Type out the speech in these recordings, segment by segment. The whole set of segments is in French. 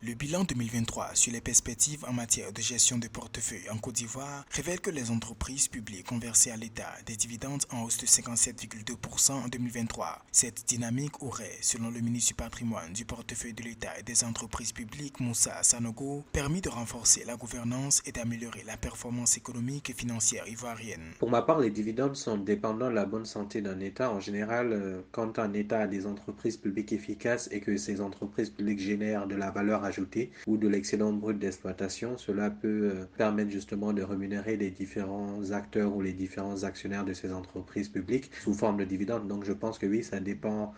Le bilan 2023 sur les perspectives en matière de gestion de portefeuille en Côte d'Ivoire révèle que les entreprises publiques ont versé à l'État des dividendes en hausse de 57,2% en 2023. Cette dynamique aurait, selon le ministre du Patrimoine, du portefeuille de l'État et des entreprises publiques, Moussa Sanogo, permis de renforcer la gouvernance et d'améliorer la performance économique et financière ivoirienne. Pour ma part, les dividendes sont dépendants de la bonne santé d'un État. En général, quand un État a des entreprises publiques efficaces et que ces entreprises publiques génèrent de la valeur ajoutée ou de l'excédent brut d'exploitation, cela peut permettre justement de rémunérer les différents acteurs ou les différents actionnaires de ces entreprises publiques sous forme de dividendes. Donc je pense que oui, ça dépend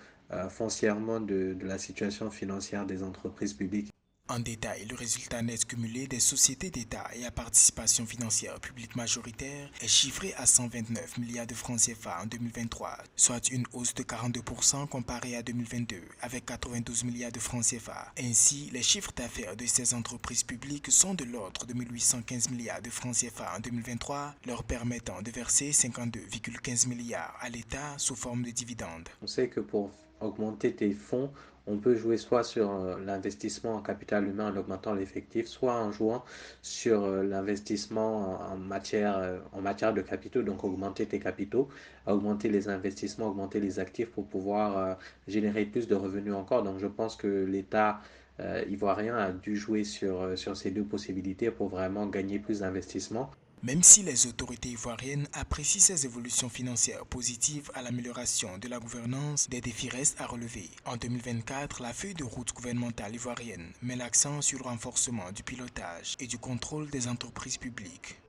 foncièrement de la situation financière des entreprises publiques. En détail, le résultat net cumulé des sociétés d'État et à participation financière publique majoritaire est chiffré à 129 milliards de francs CFA en 2023, soit une hausse de 42% comparée à 2022, avec 92 milliards de francs CFA. Ainsi, les chiffres d'affaires de ces entreprises publiques sont de l'ordre de 1815 milliards de francs CFA en 2023, leur permettant de verser 52,15 milliards à l'État sous forme de dividendes. On sait que pour augmenter tes fonds, on peut jouer soit sur l'investissement en capital humain en augmentant l'effectif, soit en jouant sur l'investissement en matière de capitaux, donc augmenter tes capitaux, augmenter les investissements, augmenter les actifs pour pouvoir générer plus de revenus encore. Donc je pense que l'État ivoirien a dû jouer sur ces deux possibilités pour vraiment gagner plus d'investissements. Même si les autorités ivoiriennes apprécient ces évolutions financières positives à l'amélioration de la gouvernance, des défis restent à relever. En 2024, la feuille de route gouvernementale ivoirienne met l'accent sur le renforcement du pilotage et du contrôle des entreprises publiques.